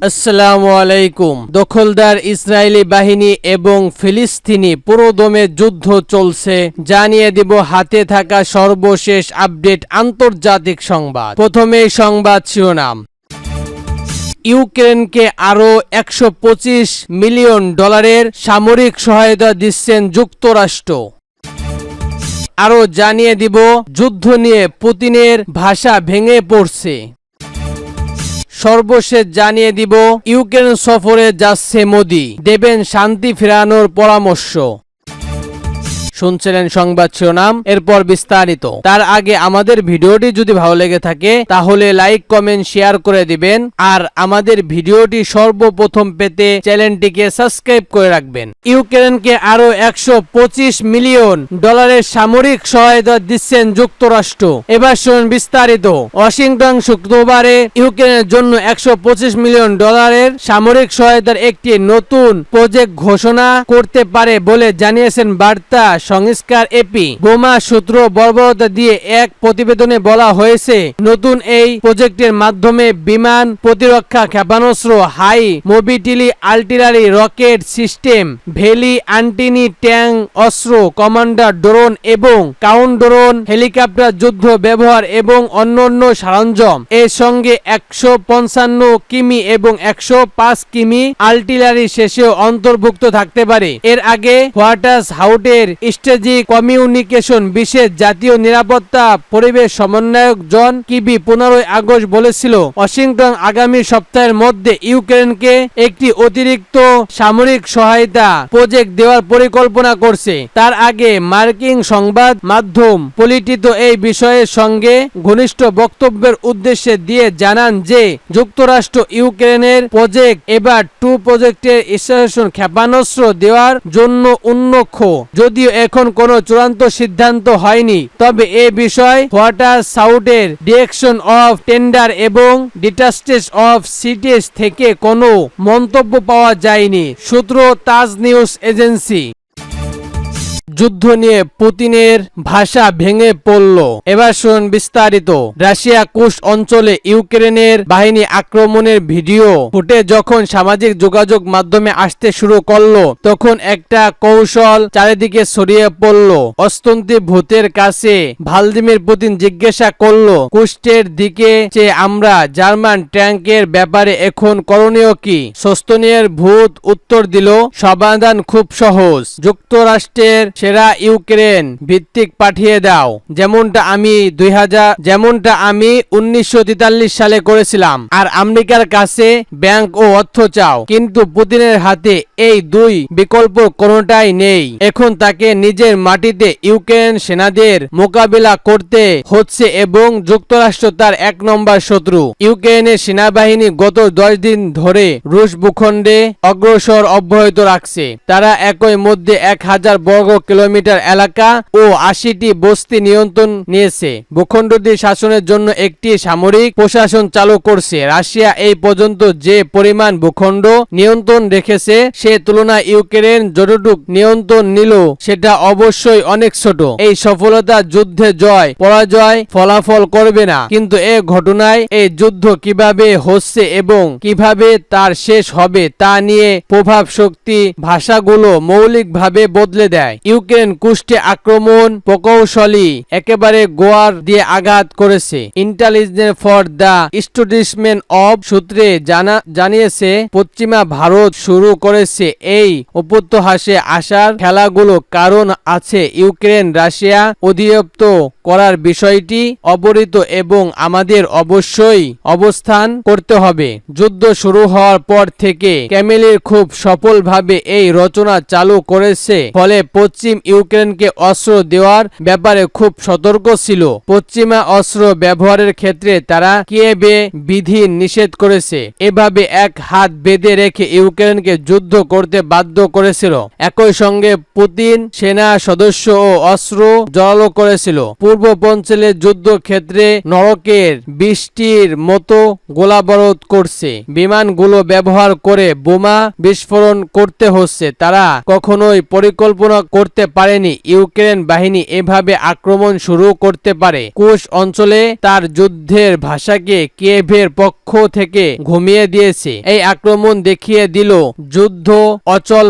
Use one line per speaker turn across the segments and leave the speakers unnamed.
আসসালামু আলাইকুম। দখলদার ইসরায়েলি বাহিনী এবং ফিলিস্তিনি পুরোদমে যুদ্ধ চলছে, জানিয়ে দিব হাতে থাকা সর্বশেষ আপডেট আন্তর্জাতিক সংবাদ। প্রথমেই সংবাদ শিরোনাম। ইউক্রেনকে আরও $125 মিলিয়ন সামরিক সহায়তা দিচ্ছেন যুক্তরাষ্ট্র। আরও জানিয়ে দিব যুদ্ধ নিয়ে পুতিনের ভাষা ভেঙে পড়ছে। সর্বশেষ জানিয়ে দিব ইউক্রেন সফরে যাচ্ছে মোদি, দেবেন শান্তি ফেরানোর পরামর্শ। শুনছিলেন সংবাদ শিরোনাম, এরপর বিস্তারিত। তার আগে আমাদের ভিডিওটি যদি ভালো লেগে থাকে তাহলে লাইক কমেন্ট শেয়ার করে দিবেন, আর আমাদের ভিডিওটি সর্বপ্রথম পেতে চ্যানেলটিকে সাবস্ক্রাইব করে রাখবেন। ইউক্রেনকে আরো $125 মিলিয়ন সামরিক সহায়তা দিচ্ছেন যুক্তরাষ্ট্র। এবার শুনুন বিস্তারিত। ওয়াশিংটন শুক্রবারে ইউক্রেনের জন্য $125 মিলিয়ন সামরিক সহায়তার একটি নতুন প্রজেক্ট ঘোষণা করতে পারে বলে জানিয়েছেন বার্তা সংস্কার এপি। বোমা সূত্র বর্বরতা দিয়ে এক প্রতিবেদনে বলা হয়েছে, নতুন এই প্রজেক্টের মাধ্যমে বিমান প্রতিরক্ষা ক্ষেপণাস্ত্র, high mobility artillery rocket system, ভেলি অ্যান্টি ট্যাঙ্ক অস্ত্র, কমান্ডার ড্রোন এবং কাউন্টার ড্রোন, হেলিকপ্টার যুদ্ধ ব্যবহার এবং অন্যান্য সরঞ্জাম, এর সঙ্গে 155 কিমি এবং 105 কিমি আর্টিলারি শেষেও অন্তর্ভুক্ত থাকতে পারে। এর আগে হোয়াইট হাউসের স্ট্র্যাটেজিক কমিউনিকেশন বিশেষ জাতীয় নিরাপত্তা পরিবেশ সমন্বয়ক জন কিবি 15 আগস্ট বলেছিল, ওয়াশিংটন আগামী সপ্তাহের মধ্যে ইউক্রেনকে একটি অতিরিক্ত সামরিক সহায়তা প্রজেক্ট দেওয়ার পরিকল্পনা করছে। তার আগে মার্কিন সংবাদ মাধ্যম পলিটিত এই বিষয়ের সঙ্গে ঘনিষ্ঠ বক্তব্যের উদ্দেশ্যে দিয়ে জানান যে যুক্তরাষ্ট্র ইউক্রেনের প্রজেক্ট এবার 2 প্রজেক্টের স্টেশন ক্ষেপণাস্ত্র দেওয়ার জন্য উন্মুখ। যদিও এখন কোনো চূড়ান্ত সিদ্ধান্ত হয়নি, তবে এ বিষয়ে হোয়াইট হাউসের ডিরেকশন অফ টেন্ডার এবং ডিটাস্টেস অফ সিটিস থেকে কোনো মন্তব্য পাওয়া যায়নি, সূত্র তাজ নিউজ এজেন্সি। যুদ্ধ নিয়ে পুতিনের ভাষা ভেঙে পড়ল। এবার শুনুন বিস্তারিত। রাশিয়া কুশ অঞ্চলে ইউক্রেনের বাহিনী আক্রমণের ভিডিও ফুটে যখন সামাজিক যোগাযোগ মাধ্যমে আসতে শুরু করলো, তখন একটা কৌশল চারিদিকে ছড়িয়ে পড়ল। অস্তন্তি ভূতের কাছে ভ্লাদিমির পুতিন জিজ্ঞাসা করলো, কুষ্টের দিকে চেয়ে আমরা জার্মান ট্যাঙ্কের ব্যাপারে এখন করণীয় কি? সস্তনিয়ার ভূত উত্তর দিল, সমাধান খুব সহজ, যুক্তরাষ্ট্রের সেরা ইউক্রেন ভিত্তিক পাঠিয়ে দাও, যেমনটা আমি 1943 সালে করেছিলাম, আর আমেরিকার কাছে ব্যাংক ও অর্থ চাও। কিন্তু পুতিনের হাতে এই দুই বিকল্প কোনোটাই নেই। এখন তাকে নিজের মাটিতে ইউক্রেন সেনাদের মোকাবিলা করতে হচ্ছে এবং যুক্তরাষ্ট্র তার 1 নম্বর শত্রু। ইউক্রেনের সেনাবাহিনী গত 10 দিন ধরে রুশ ভূখণ্ডে অগ্রসর অব্যাহত রাখছে। তারা একই মধ্যে 1000 বর্গ কিলোমিটার এলাকা ও 80টি বস্তি নিয়ন্ত্রণ নিয়েছে। ভূখণ্ডটি শাসনের জন্য একটি সামরিক প্রশাসন চালু করছে। রাশিয়া এই পর্যন্ত যে পরিমাণ ভূখণ্ড নিয়ন্ত্রণ রেখেছে সে তুলনায় ইউক্রেন যতটুকু নিয়ন্ত্রণ নিল সেটা অবশ্যই অনেক ছোট। এই সফলতা যুদ্ধে জয় পরাজয় ফলাফল করবে না, কিন্তু এ ঘটনায় এই যুদ্ধ কিভাবে হচ্ছে এবং কিভাবে তার শেষ হবে তা নিয়ে প্রভাব শক্তি ভাষাগুলো মৌলিকভাবে বদলে দেয়। ইউক্রেন কুষ্টে আক্রমণ প্রকৌশলী একেবারে গোয়ার দিয়ে আঘাত করেছে। ইন্টেলিজেন্স ফর দ্য স্টুডিসমেন্ট অব সূত্রে জানিয়েছে, পশ্চিমা ভারত শুরু করেছে এই উপত্যহাসে আসার খেলাগুলো, কারণ আছে ইউক্রেন রাশিয়া অধিপত্য করার বিষয়টি অবহিত এবং আমাদের অবশ্যই অবস্থান করতে হবে। যুদ্ধ শুরু হওয়ার পর থেকে ক্রেমলিন খুব সফলভাবে এই রচনা চালু করেছে, ফলে পশ্চিম ইউক্রেনকে অস্ত্র দেওয়ার ব্যাপারে খুব সতর্ক ছিল। পশ্চিমা অস্ত্র ব্যবহারের ক্ষেত্রে তারা কিয়েভে বিধি নিষেধ করেছে, এভাবে এক হাত বেঁধে রেখে ইউক্রেনকে যুদ্ধ করতে বাধ্য করেছিল। একই সঙ্গে পুতিন সেনা সদস্য ও অস্ত্র জড়ালো করেছিল। পূর্ব পঞ্চলের যুদ্ধক্ষেত্রে নরকের বৃষ্টির মতো গোলাবারুদ করছে, বিমানগুলো ব্যবহার করে বোমা বিস্ফোরণ করতে হচ্ছে। তারা কখনোই পরিকল্পনা করতে করতে পারেনি ইউক্রেন বাহিনী এভাবে আক্রমণ শুরু করতে পারে। কুশ অঞ্চলে তার যুদ্ধের ভাষাকে কিয়েভের পক্ষ থেকে ঘুমিয়ে দিয়েছে। এই আক্রমণ দেখিয়ে দিল যুদ্ধ অচল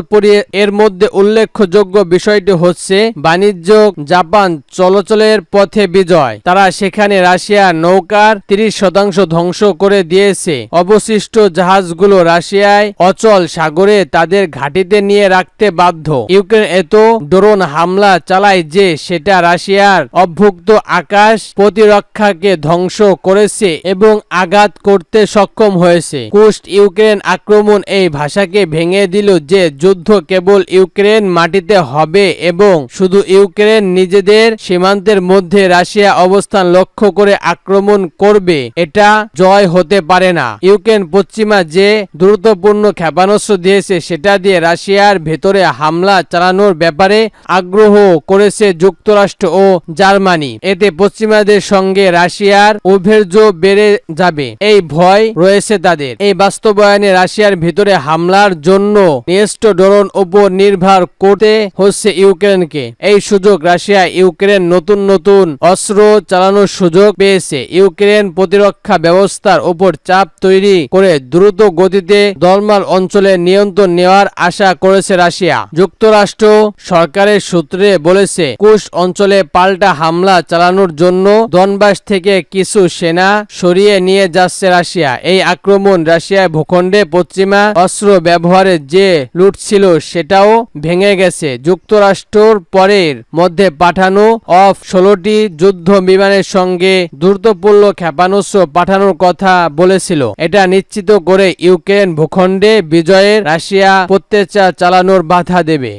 এর মধ্যে উল্লেখযোগ্য বিষয়টি হচ্ছে বাণিজ্য জাপান চলাচলের পথে বিজয়। তারা সেখানে রাশিয়ার নৌকার 30% ধ্বংস করে দিয়েছে। অবশিষ্ট জাহাজগুলো রাশিয়ায় অচল সাগরে তাদের ঘাঁটিতে নিয়ে রাখতে বাধ্য। ইউক্রেন এত ড্রোন হামলা চালায় যে সেটা রাশিয়ার অভ্যুক্ত আকাশ প্রতিরক্ষাকে ধ্বংস করেছে এবং আঘাত করতে সক্ষম হয়েছে। কুস্ট ইউক্রেন আক্রমণ এই ভাষাকে ভেঙে দিল যে যুদ্ধ কেবল ইউক্রেন মাটিতে হবে এবং শুধু ইউক্রেন নিজেদের সীমান্তের মধ্যে রাশিয়া অবস্থান লক্ষ্য করে আক্রমণ করবে এটা জয় হতে পারে না। ইউক্রেন পশ্চিমা যে দ্রুতপূর্ণ ক্ষেপণাস্ত্র দিয়েছে সেটা দিয়ে রাশিয়ার ভেতরে হামলা চালানোর ব্যাপারে আগ্রহ করেছে যুক্তরাষ্ট্র ও জার্মানি। এতে পশ্চিমাদের সঙ্গে রাশিয়ার অভিযোগ বেড়ে যাবে এই ভয় রয়েছে তাদের। এই বাস্তবায়নে রাশিয়ার ভিতরে হামলার জন্য নেস্ট ড্রোন উপর নির্ভর করতে হচ্ছে ইউক্রেনকে। এই সুযোগ রাশিয়া ইউক্রেন নতুন নতুন অস্ত্র চালানোর সুযোগ পেয়েছে। ইউক্রেন প্রতিরক্ষা ব্যবস্থার উপর চাপ তৈরি করে দ্রুত গতিতে দলমাল অঞ্চলে নিয়ন্ত্রণ নেওয়ার আশা করেছে রাশিয়া। যুক্তরাষ্ট্র সরকারের সূত্রে বলেছে কুশ অঞ্চলে পাল্টা হামলা চালানোর জন্য দনবাস থেকে কিছু সেনা সরিয়ে নিয়ে যাচ্ছে রাশিয়া। এই আক্রমণ রাশিয়ার ভূখণ্ডে পশ্চিমা অস্ত্র ব্যবহারের যে লুট ছিল সেটাও ভেঙে গেছে। যুক্তরাষ্ট্রর পরের মধ্যে পাঠানো অফ 16টি যুদ্ধ বিমানের সঙ্গে দ্রুতপূর্ণ ক্ষেপণাস্ত্র পাঠানোর কথা বলেছিল। এটা নিশ্চিত করে ইউক্রেন ভূখণ্ডে বিজয়ের রাশিয়া প্রত্যাচার চালানোর বাধা দেবে।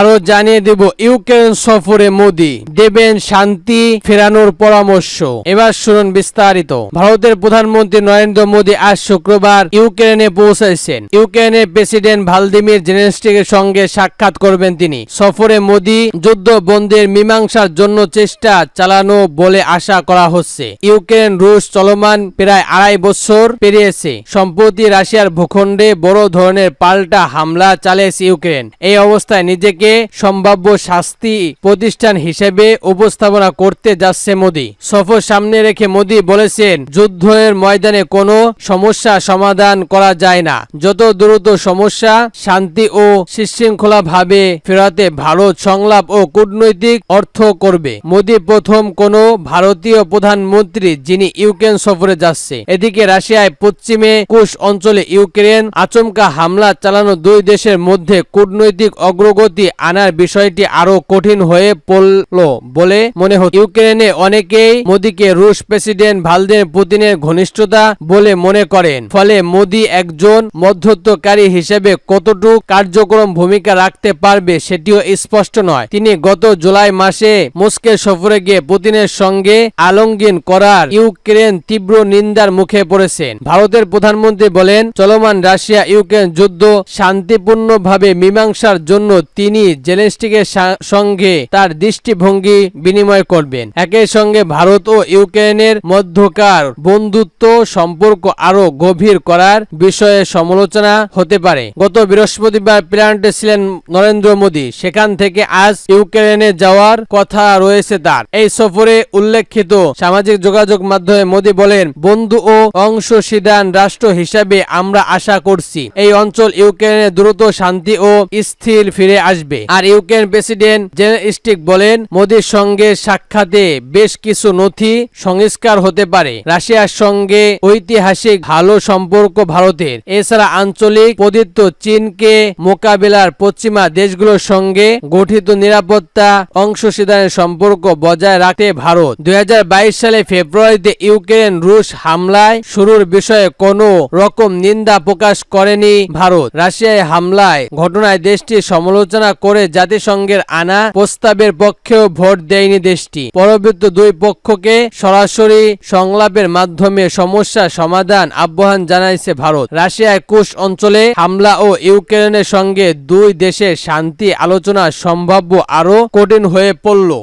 আরো জানিয়ে দেব ইউক্রেন সফরে মোদি দেবেন শান্তি ফেরানোর পরামর্শ। এবার শুনুন বিস্তারিত। ভারতের প্রধানমন্ত্রী নরেন্দ্র মোদি আজ শুক্রবার ইউক্রেনে পৌঁছেছেন। ইউক্রেনের প্রেসিডেন্ট ভ্লাদিমির জেলেনস্কির সঙ্গে সাক্ষাৎ করবেন তিনি। সফরে মোদি যুদ্ধবন্দির মীমাংসার জন্য চেষ্টা চালানো বলে আশা করা হচ্ছে। ইউক্রেন রুশ চলমান প্রায় 2.5 বছর পেরিয়েছে। সম্প্রতি রাশিয়ার ভূখণ্ডে বড় ধরনের পাল্টা হামলা চালিয়েছে ইউক্রেন। এই অবস্থায় নিজেকে সম্ভাব্য শাস্তি প্রতিষ্ঠান হিসেবে উপস্থাপনা করতে যাচ্ছে মোদি। সফর সামনে রেখে মোদি বলেছেন যুদ্ধের ময়দানে কোনো সমস্যা সমাধান করা যায় না। যত দ্রুত সমস্যা শান্তি ও সুশৃঙ্খলা ভাবে ফেরাতে ভারত সংলাপ ও কূটনৈতিক অর্থ করবে। মোদি প্রথম কোন ভারতীয় প্রধানমন্ত্রী যিনি ইউক্রেন সফরে যাচ্ছে। এদিকে রাশিয়ায় পশ্চিমে কুশ অঞ্চলে ইউক্রেন আচমকা হামলা চালানো দুই দেশের মধ্যে কূটনৈতিক অগ্রগতি আনার বিষয়টি আরো কঠিন হয়ে পড়ল বলে মনে হচ্ছে। ইউক্রেনে অনেকেই মোদিকে রুশ প্রেসিডেন্ট ভ্লাদিমির পুতিনের ঘনিষ্ঠতা বলে মনে করেন। ফলে মোদি একজন মধ্যস্থকারী হিসেবে কতটুকু কার্যক্রম ভূমিকা রাখতে পারবে সেটিও স্পষ্ট নয়। তিনি গত জুলাই মাসে মস্কো সফরে গিয়ে পুতিনের সঙ্গে আলিঙ্গন করার ইউক্রেন তীব্র নিন্দার মুখে পড়েছেন। ভারতের প্রধানমন্ত্রী বলেন চলমান রাশিয়া ইউক্রেন যুদ্ধ শান্তিপূর্ণভাবে মীমাংসার জন্য তিনি জেলেনস্কির সঙ্গে তার দৃষ্টিভঙ্গি বিনিময় করবেন। একই সঙ্গে ভারত ও ইউক্রেনের মধ্যকার বন্ধুত্ব সম্পর্ক আরো গভীর করার বিষয়ে সমালোচনা হতে পারে। গত বৃহস্পতিবার প্ল্যান্টে ছিলেন নরেন্দ্র মোদি। সেখান থেকে আজ ইউক্রেনে যাওয়ার কথা রয়েছে তার। এই সফরে উল্লেখিত সামাজিক যোগাযোগ মাধ্যমে মোদি বলেন বন্ধু ও অংশীদার রাষ্ট্র হিসেবে আমরা আশা করছি এই অঞ্চল ইউক্রেনে দ্রুত শান্তি ও স্থির ফিরে আসবে। আর ইউক্রেন প্রেসিডেন্ট জেলেনস্কি বলেন মোদির সঙ্গে সাক্ষাতে বেশ কিছু নথি সংস্কার হতে পারে। রাশিয়ার সঙ্গে ঐতিহাসিক ভালো সম্পর্ক ভারতের। এছাড়া আঞ্চলিক প্রভুত্ব চীনকে মোকাবিলার পশ্চিমা দেশগুলোর সঙ্গে গঠিত নিরাপত্তা অংশীদারের সম্পর্ক বজায় রাখতে ভারত 2022 সালে ফেব্রুয়ারিতে ইউক্রেন রুশ হামলায় শুরুর বিষয়ে কোনো রকম নিন্দা প্রকাশ করেনি ভারত। রাশিয়ায় হামলায় ঘটনায় দেশটি সমালোচনা করে জাতিসংঘের আনা প্রস্তাবের পক্ষেও ভোট দেয়নি দেশটি। পরবর্তী দুই পক্ষকে সরাসরি সংলাপের মাধ্যমে সমস্যা সমাধান আহ্বান জানাইছে ভারত। রাশিয়ায় কুশ অঞ্চলে হামলা ও ইউক্রেনের সঙ্গে দুই দেশের শান্তি আলোচনা সম্ভাব্য আরো কঠিন হয়ে পড়ল।